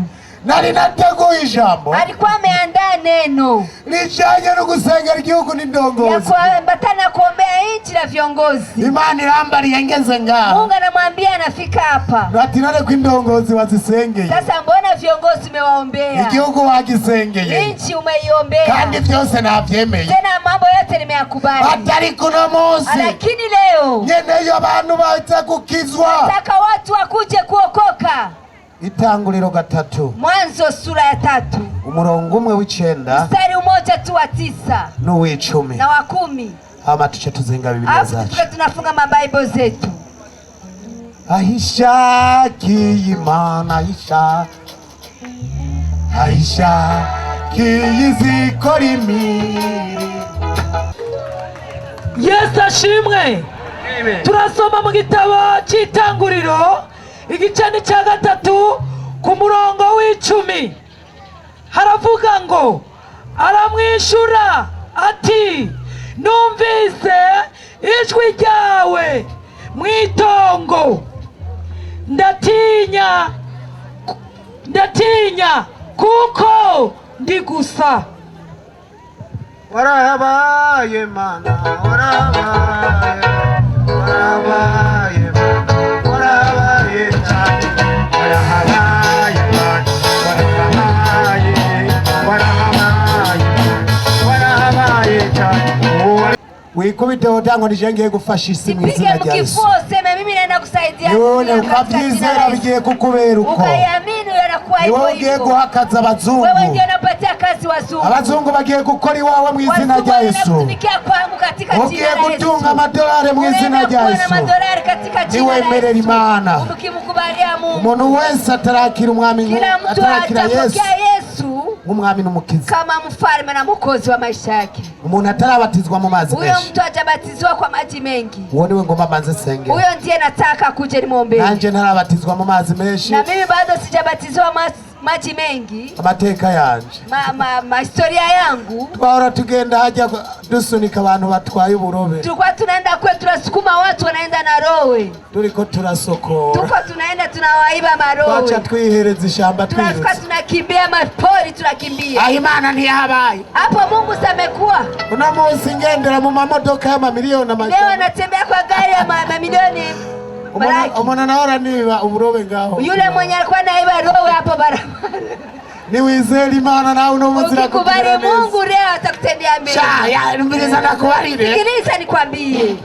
Nari nateguye ijambo. Alikuwa ameandaa neno lijanye no gusengera igihugu n'indongozi. Ya kuambatana kuombea nchi na viongozi. Imana irambariye ngeze ngaho. Mungu anamwambia anafika hapa. Ati none ko indongozi wazisengeye. Sasa mbona viongozi umewaombea? Igihugu wagisengeye. Nchi umeiombea. Kandi vyose navyemeye. Tena mambo yote nimeyakubali. Atari kuno munsi. Lakini leo nyeneye abantu baza gukizwa. Nataka watu wakuje kuokoka. Itanguriro 3. Mwanzo sura ya 3. Umurongo umwe w'icenda. Mstari mmoja tu wa 9. N'uw'icumi. Na wa 10. Hama tuce tuzinga Biblia zacu. Hapo tunafunga mabible zetu. Ahishakiye Imana ahishakiye izikora imirimo. Yesu ashimwe. Turasoma mu gitabo cy'Itanguriro igice cya 3 ku murongo w'10 haravuga ngo aramwishura ati numvise ijwi ryawe mwitongo ndatinya kuko ndi gusa. Warabaye Mana warabaye cyane warahabaye Mana warahabaye cyane. Wikubite utango nijengeye gufasha isi mu izina rya Yesu. Sema mimi naenda kusaidia. Yone ukabyizera bigiye kukubera uko. Ukayamini yanakuwa hivyo. Ugiye guhakaza abazungu. Wewe ndio unapatia kazi wazungu. Abazungu bagiye gukora iwawe mu izina rya Yesu. Ugiye gutunga amadolari mu izina rya Yesu. Niwemerera Imana. Ukimkubalia Mungu. Umuntu wese atarakira umwami atarakira Yesu. Umwami n'umukiza. Kama mfalme na mwokozi wa maisha yake. Umuntu atarabatizwa mu mazi menshi. Huyo mtu atabatizwa kwa maji mengi. Uwo niwe ngomba manze senge. Huyo ndiye nataka kuje nimwombee. Nanje ntarabatizwa mu mazi menshi. Na mimi bado sijabatizwa maji mengi. Amateka yanje. Historia yangu. Twahora tugenda hajya dusunika abantu batwaye uburobe. Tulikuwa tunaenda kwetu tunasukuma watu wanaenda na rowe. Turiko turasokora. Tuko tunaenda tunawaiba marowe. Bacha twihereza ishamba twirutse. Tunafika tunakimbia mapori tunakimbia. Imana ntiyabaye. Hapo Mungu samekuwa. Una munsi ngendera mu mamodoka ya mamiliyoni amajana. Leo natembea kwa gari ya mamilioni. Umuntu naora niba uburobe ngaho. Yule mwenye alikuwa naiba rowe hapo barabara. Ni wizeli Imana na uno muzira kukubali Mungu leo atakutendea mema. Ya mbiriza nakubarire. Sikiliza nikwambie.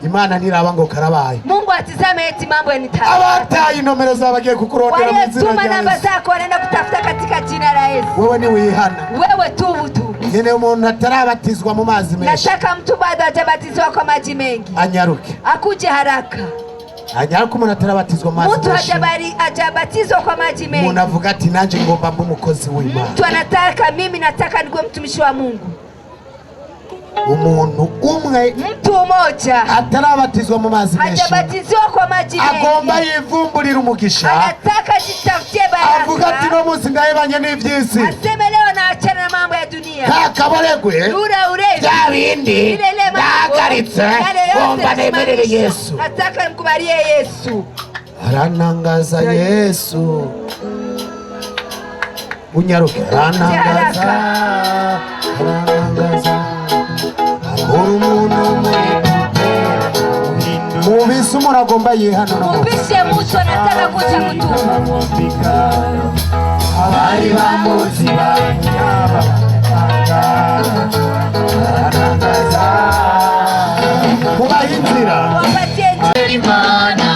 Imana niraba ngo karabaye. Mungu atizame eti mambo yanitaka. Abataye inomero zabagiye kukurondera mu nzira. Tuma namba zako wanaenda kutafuta katika jina la Yesu. Wewe ni wihana. Wewe tubu tu. Yene umuntu atarabatizwa mu mazi menshi. Nataka mtu bado hajabatizwa kwa maji mengi. Anyaruke. Akuje haraka. Anyaruke umuntu atarabatizwa mu mazi menshi. Mtu hajabatizwa kwa maji mengi. Umuntu avuga ati nanje ngomba mbe umukozi w'Imana. Mtu anataka mimi nataka niwe mtumishi wa Mungu. Umuntu umwe mtu mmoja atarabatizwa mu mazi menshi hajabatizwa kwa maji mengi agomba yivumburira umugisha anataka jitafutie baraka avuga ati no munsi ndayibanye n'ivyisi aseme leo naachana na mambo ya dunia kakaboregwe bya bindi ndahagaritse ngomba nemerere Yesu nataka nimkubalie Yesu aranangaza Yesu unyaruke. Aranangaza umuntu mubise umuntu agomba yihana. Mubise muto nataka kuja kutuma. Abari bamuzi banyaba aranangaza kubaha inzira. Wapatie Imana.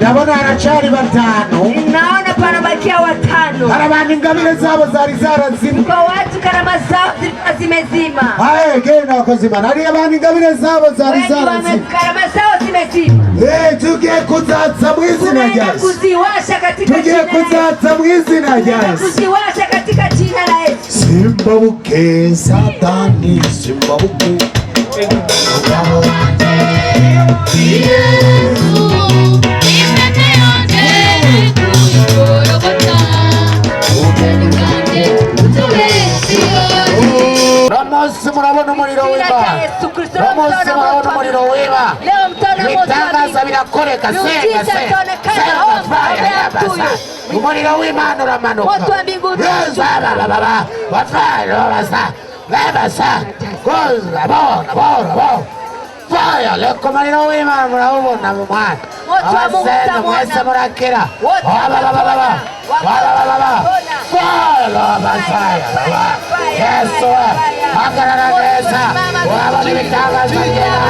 Ndabona haracari batanu. Naona panabakia watano. Karabana ingabire zabo zari zarazimye. Kwa watu karama zao zilikuwa zimezima. Haye genda wakozima. Nari abana ingabire zabo zari zarazimye. Karama zao zimezima. Tugiye kuzatsa mu izina rya Yesu. Kuziwasha katika Tugiye kuzatsa mu izina rya Yesu. Kuziwasha katika jina la Yesu. Simbabuke Satani, simbabuke. Ramosi murabona umuriro w'Imana. Ramosi murabona umuriro w'Imana. Ibitangaza birakoreka. Umuriro w'Imana uramanuka. Fire, leko umuriro w'Imana murabona mu mwana. Abasenga mwese murakira. Yesu hagarara neza. Urabona ibitangaza byera.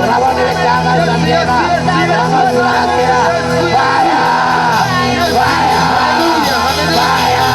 Urabona ibitangaza byera. Abakozi barakira. Fire, fire, fire,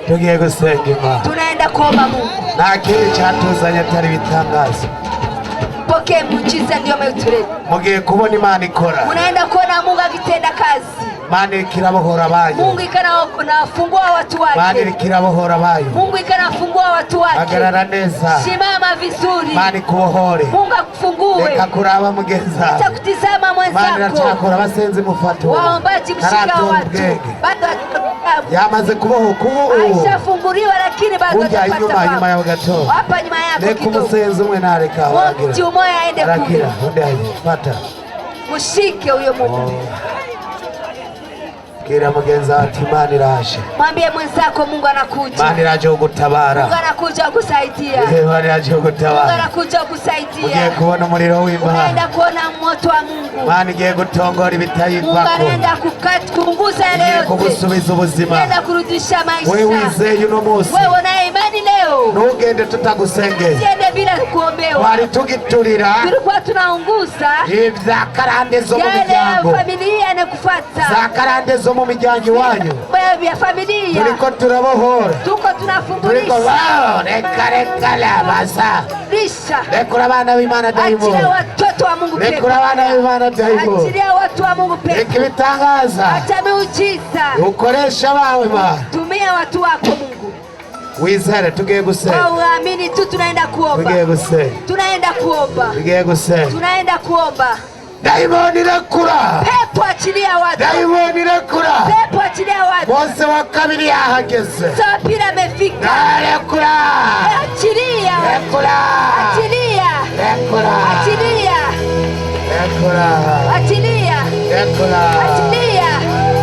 tugiye gusenga Imana. Tunaenda kuomba Mungu. Nta kintu cyatuzanye atari ibitangaza. Pokea muujiza ndio umetuleta. Mugiye kubona Imana ikora. Unaenda kuona Mungu akitenda kazi. Imana ikirabohora bayo. Mungu ikanafungua watu wake. Imana ikirabohora bayo. Mungu ikanafungua watu wake. Hagarara neza. Simama vizuri. Imana ikubohore. Mungu akufungue. Reka kuraba mugenza. Nitakutizama mwenzako. Imana iracakora abasenzi mufatu. Waombaji mshika watu. Bado yamaze kubohoka ubu. Aishafunguliwa lakini bado atapata nyuma ya gato. Hapa nyuma yako kidogo. Reka umusenzi umwe nareka wagira. Mtu mmoja aende kule. Arakira, onde aje. Fata. Mushike huyo Mungu. Bwira mugenzi ati Imana iraje. Mwambie mwenzako Mungu anakuja. Imana iraje kugutabara. Mungu anakuja kukusaidia. Imana iraje kugutabara. Mungu anakuja kukusaidia. Ugiye kubona umuriro w'Imana. Unaenda kuona moto wa Mungu. Imana igiye gutongora ibitayivako. Mungu anaenda kupunguza yale yote. Kugusubiza ubuzima. Anaenda kurudisha maisha. Wewe wizeye uno munsi. Wewe una imani leo. Ntugende tutagusengeye. Usiende bila kuombewa. Twari tugiturira. Tulikuwa tunaunguza. Ivya karande zo mu miryango. Familia inakufuata. Za karande zo mu miryango iwanyu. Wewe ya familia. Turiko turabohora. Tuko tunafungulisha. Turiko wao reka la basa. Risha. Rekura abana b'Imana dayimo. Achilia watoto wa Mungu pekee. Rekura abana b'Imana dayimo. Achilia watu wa Mungu pekee. Reka ibitangaza. Acha miujiza. Ukoresha bawe Imana. Tumia watu wako Mungu. Wizere tugiye gusenga. Uamini tu tunaenda kuomba. Tugiye gusenga. Tunaenda kuomba. Tugiye gusenga. Tunaenda kuomba. Daimoni rekura. Pepo achilia watu. Daimoni rekura. Pepo achilia watu. Mose wa kabiri yahageze. Sapira amefika. Rekura. Achilia. Rekura. Achilia. Rekura. Achilia. Rekura. Achilia. Rekura. Achilia.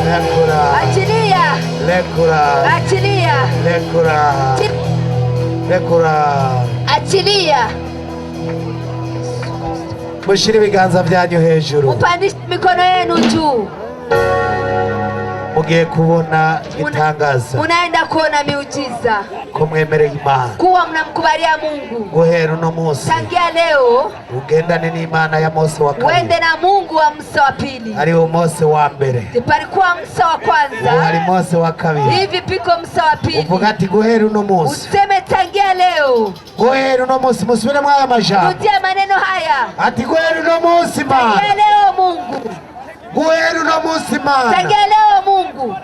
Rekura. Achilia. Rekura. Achilia. Rekura. Rekura. Achilia. Mushire ibiganza byanyu hejuru. Mupandishe mikono yenu juu. Mugiye kubona itangaza. Munaenda kuona miujiza. Ko mwemereye Imana. Kuwa mnamkubalia Mungu. Guhera uno munsi. Tangia leo. Ugendane n'Imana ya Mose wa kabiri. Wende na Mungu wa Musa wa pili. Ari Mose wa mbere. Palikuwa Musa wa kwanza. Ari Mose wa kabiri. Hivi piko Musa wa pili. Uvuga ati guhera uno munsi. Useme tangia leo. Guhera uno munsi musubire mwaya majambo. Rudia maneno haya. Ati guhera uno munsi Imana. Tangia leo Mungu. Guhera uno munsi Imana. Tangia leo Mungu.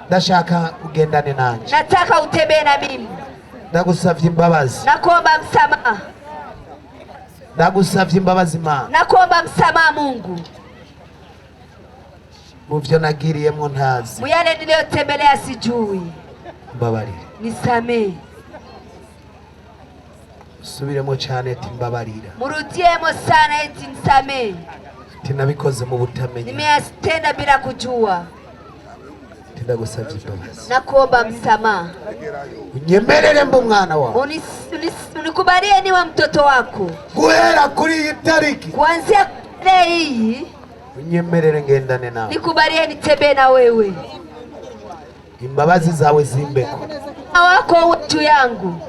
Ndashaka ugendane nanje. Nataka utembee na mimi. Ndagusavye imbabazi. Nakuomba msamaha. Ndagusavye imbabazi Imana. Nakuomba msamaha Mungu. Muvyo nagiriyemwo ntazi. Muyale niliyotembelea sijui. Mbabarire. Nisamee. Subiremo cyane ati mbabarira. Murudiemo sana eti nisamee. Tinabikoze mu butamenya. Nimeyatenda bila kujua. Ndagusavye imbabazi. Nakuomba msamaha. Unyemerere mbo mwana wawe. Unikubalie niwe mtoto wako. Guhera kuri iyi tariki. Kuanzia leo hii. Unyemerere ngendane nawe. Nikubalie nitembee na wewe. Imbabazi zawe zimbeko. Wako watu yangu.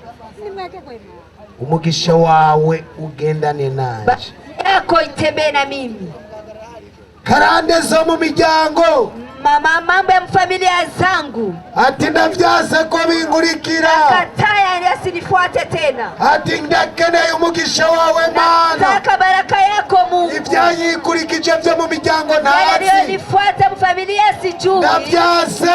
Umugisha wawe ugendane nanje. Yako itembee na mimi. Karande zo mu miryango. Mambo ya familia zangu. Ati ndavyase ko bingurikira. Kataya yasinifuate tena. Ati ndakeneye umugisha wawe Mana. Nataka baraka yako Mungu. Ivyanyikurikije vyo mu miryango ntazi. Yale nifuate mu familia sijui. Ndavyase.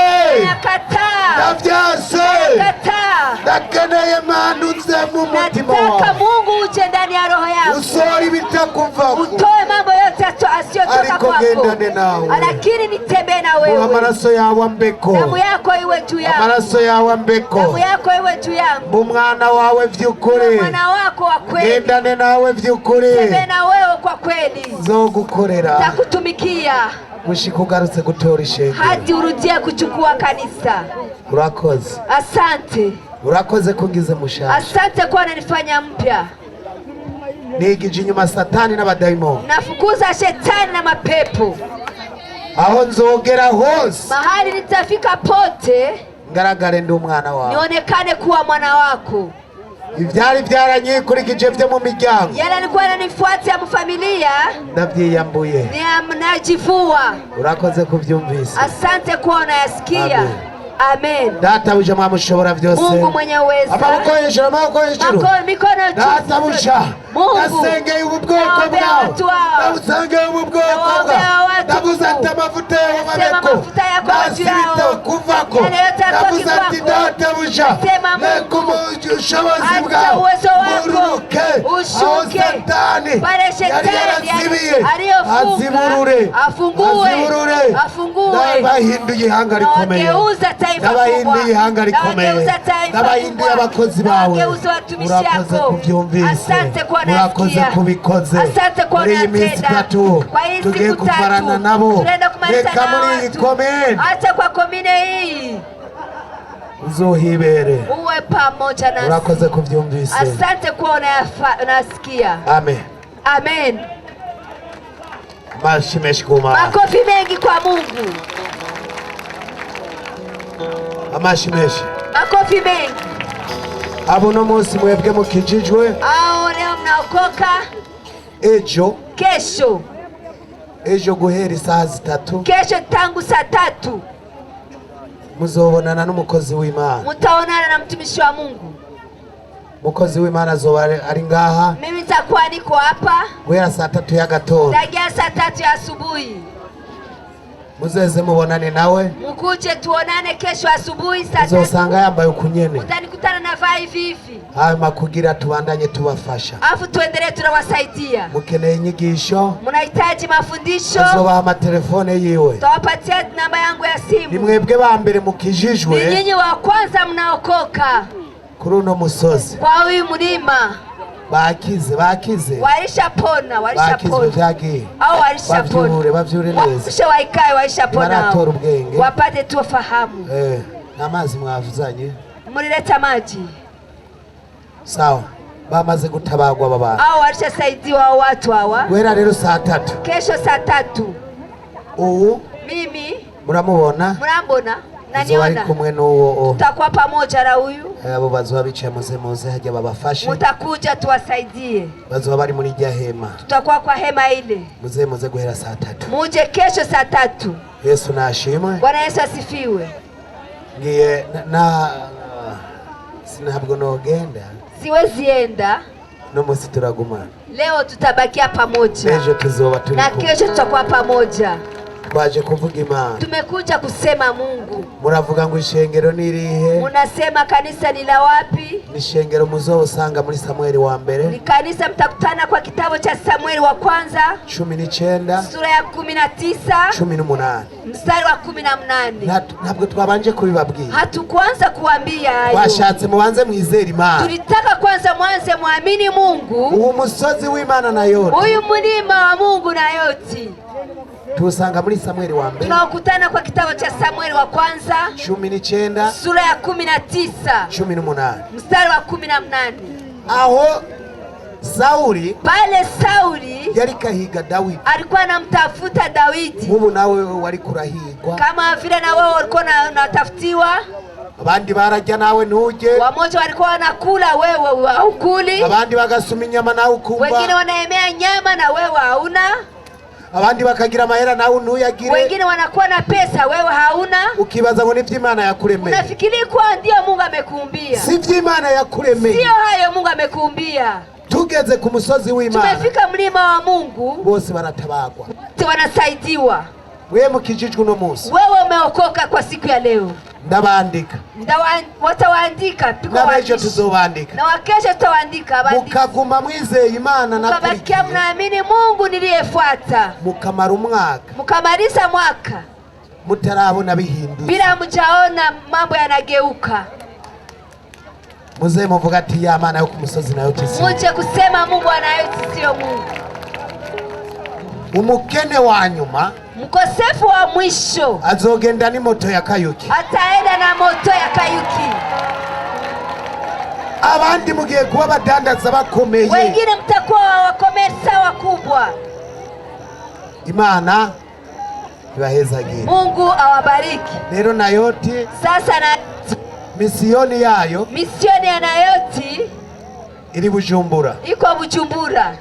Nakataa. Ndavyase. Nakataa. Ndakeneye Mana uze mu mutima wawe. Nataka Mungu uje ndani ya roho yangu. Usori ibitakuvako. Utoe mambo yote asiyotoka kwako. Gendane nawe. Lakini nitembee na wewe. Amaraso yawe ambeko. Damu yako iwe juu yangu. Amaraso yawe ambeko. Damu yako iwe juu yangu. Umwana wawe vy'ukuri. Mwana wako wa kweli. Gendane nawe vy'ukuri. Tembee na wewe kwa kweli. Zogukorera. Takutumikia. Gushika ugarutse gutora ishengero. Hadi urudie kuchukua kanisa. Urakoze. Asante. Urakoze kungize mushasha. Asante kwa unanifanya mpya. Nigije inyuma satani n'abadayimoni. Nafukuza shetani na mapepo. Aho nzogera hose. Mahali nitafika pote. Ngaragare ndi umwana wawe. Nionekane kuwa mwana wako. Ivyari vyaranyikurikije vyo mu miryango. Yale alikuwa ananifuata mu familia. Ndavyiyambuye. Najivua. Urakoze kuvyumvisa. Asante kwa unayasikia. Amen. Data buja mwamushobora vyose. Mungu mwenye uwezo. Amaboko hejuru, amaboko hejuru. Mikono juu. Data buja. Mungu. Nasengeye ubu bwoko bwawe. Nasengeye ubu bwoko bwawe. Ndagusata amavuta yawe mabeko. Mafuta yako juu yao. Kuvako. navuze ati databuja reka ubushobozi bwawe bururuke aho satani yari yarazibiye aziburure ndabahinduye ihanga rikomeye ndabahinduye ihanga rikomeye ndabahinduye abakozi bawe murakoze kubyumvise murakoze kubikoze muri iyi minsi itatu tugiye kumarana nabo reka muri iyi komine hata kwa komine hii uzohibere uwe pamoja nasi. Urakoze kubyumvise. Asante kwa unasikia. Amen. Amen. Makofi mengi kwa Mungu. Makofi mengi. Abo no munsi mwebwe mukijijwe. Leo mnaokoka. Ejo guhera isaha 3. Kesho tangu saa 3. Muzobonana n'umukozi w'Imana. Mutaonana na mtumishi wa Mungu. Mukozi w'Imana azoba ari ngaha. Mimi nitakuwa niko hapa. Guhera saa 3 ya gatondo. Ndagia saa 3 ya asubuhi. Muzeze mubonane nawe. Mukuje tuonane kesho asubuhi saa 3. Uzosanga yambaye ukunyene. Utanikutana na vai vivi. Hama kugira tubandanye tubafasha. Afu tuendelee tunawasaidia. Mukeneye inyigisho. Munahitaji mafundisho. Azobaha amatelefone yiwe. Tawapatia namba yangu ya simu. Ni mwebwe ba mbere mukijijwe. Ni nyinyi wa kwanza mnaokoka. Kuri uno musozi. Kwa huyu mlima. Bakize. Walishapona. Vyagiye. Au walishapona. Bavyure neza. Ushe waikaye walishapona. Baratora ubwenge. Wapate tu fahamu. Namazi mwavuzanye. Mulileta maji. Sawa. Bamaze gutabagwa baba. Au walishasaidiwa watu hawa. Gwera rero saa 3. Kesho saa 3. Mimi. Muramubona? Naniona. Kumwe n'uwo. Tutakuwa pamoja na huyu. Abo bazoba bicaye muze hajya babafashe. Mutakuja tuwasaidie. Bazoba bari muri rya hema. Tutakuwa kwa hema ile. Muze guhera saa 3. Muje kesho saa 3. Yesu nashimwe. Bwana Yesu asifiwe. Ngiye sinabwo nogenda. Siwezi enda. No musi turagumana. Leo tutabakia pamoja. Kesho tuzoba turi. Na kesho tutakuwa pamoja. Twaje kuvuga Imana. Tumekuja kusema Mungu. Muravuga ngo ishengero nirihe? Munasema kanisa ni la wapi? Ni ishengero muzosanga muri Samueli wa mbere. Ni kanisa mtakutana kwa kitabu cha Samueli wa kwanza 19 sura ya 19 18 mstari wa 18. Ntabwo twabanje kubibabwira. Hatukuanza kuambia hayo. Washatse mubanze mwizera Imana. Tulitaka kwanza mwanze muamini Mungu. Uwo musozi w'Imana na yote. Huyu mlima wa Mungu na yote. Tusanga muri Samueli wa mbere. Tunakutana kwa kitabu cha Samueli wa kwanza 19 sura ya 19 18 mstari wa 18. Aho Sauli yari kahiga Dawidi. Alikuwa anamtafuta Dawidi. Ubu nawe wari kurahigwa. Kama vile na wewe walikuwa unatafutiwa. Abandi barajya nawe ntuje. Wamoja walikuwa wanakula wewe hukuli. Abandi bagasuma inyama nawe ukumva. Wengine wanaemea nyama na wewe hauna. Abandi bakagira amahera nawe ntuyagire. Wengine wanakuwa na pesa wewe hauna. Ukibaza ngo nivyo Imana yakuremeye. Unafikiri kwa ndio Mungu amekuumbia. Sivyo Imana yakuremeye. Sio hayo Mungu amekuumbia. Tugeze ku musozi w'Imana. Tumefika mlima wa Mungu. Bose baratabagwa. Wanasaidiwa. Wewe mukijijwe no munsi. Wewe umeokoka kwa siku ya leo. Ndabandika. Watawaandika. Nabejo tuzobandika. Na wakesho tutawaandika. Mukaguma mwizeye Imana na kurikia. Mnaamini Mungu niliyefuata. Mukamara umwaka. Mukamaliza mwaka. Mutarabona bihinduka. Bila mjaona mambo yanageuka. Muze muvuga ati ya Mana yo ku musozi nayo tisi. Muje kusema Mungu anayote sio Mungu. Umukene wa nyuma. Mkosefu wa mwisho azogenda ni moto ya Kayuki. Ataenda na moto ya Kayuki. Abandi mugiye kuba badandaza bakomeye. Wengine mtakuwa wakomersa wakubwa. Imana ibahezagire. Mungu awabariki. Rero na yote sasa na misioni yayo. Misioni ya Nayoti iri Bujumbura. Iko Bujumbura.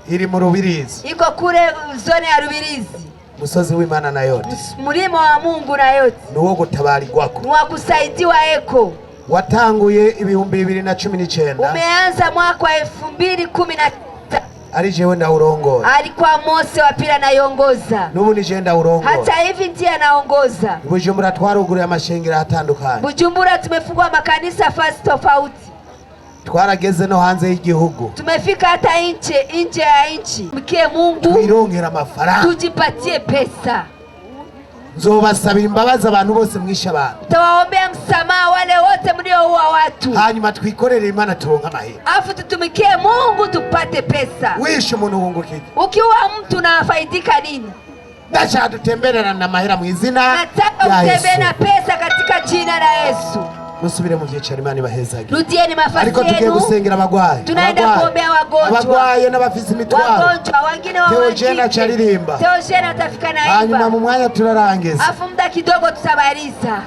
Iri mu Rubirizi. Iko kule zone ya Rubirizi. Musozi w'Imana na yote. Mlima wa Mungu na yote. Nuwo gutabarirwako. Nuwa kusaidiwa eko. Watanguye 2019. Umeanza mwaka wa 2019. ari jewe ndawurongoza. Alikuwa Mose wa pili anaiongoza. N'ubu ni je ndawurongoza. Hata hivi ndiye anaongoza. Bujumbura twaruguruye amashengero atandukanye. Bujumbura tumefungua makanisa fasi tofauti. Twarageze no hanze y'igihugu. Tumefika hata nje ya nchi. Mkie Mungu. Twirongera amafaranga. Tujipatie pesa. Nzobasabira imbabazi abantu bose mwisha abantu. Tawaombea msamaha wale wote mlioua watu. Hanyuma twikorere Imana turonka amahera. Afu tutumikie Mungu tupate pesa. Wishe umuntu wungukije. Ukiua mtu unafaidika nini? Ndashaka dutemberana na mahera mu izina. Nataka utembee na pesa katika jina la Yesu. Musubire mu vyicaro Imana ibahezage. Rudieni mafasi Ariko tugiye gusengera abagwayi. Tunaenda kuombea wagonjwa. Abagwayi n'abafise imitwaro. Wagonjwa wengine wa Theogena charirimba. Theogena atafika na hanyuma mu mwanya turarangiza. Afu muda kidogo tutabariza.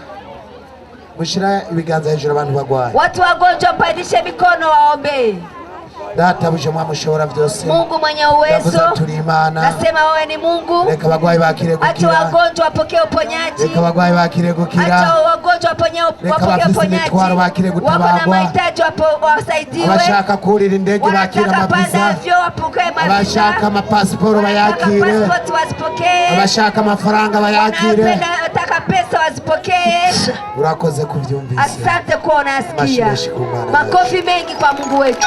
Mushira ibiganza hejuru abantu bagwayi. Watu wagonjwa mpandishe mikono waombe. Data buje mwamushobora byose. Mungu mwenye uwezo. Turi Imana. Nasema wewe ni Mungu. Reka abagwayi bakire gukira. Acha wagonjwa wapokee uponyaji. Reka abagwayi bakire gukira. Acha wagonjwa wapokee uponyaji. Wako na mahitaji wasaidiwe. Abashaka kurira indege bakira amaviza. Abashaka amapasiporo bayakire. Abashaka amafaranga bayakire. Nataka pesa wazipokee. Urakoze kuvyumvise. Asante kwa unasikia. Makofi mengi kwa Mungu wetu.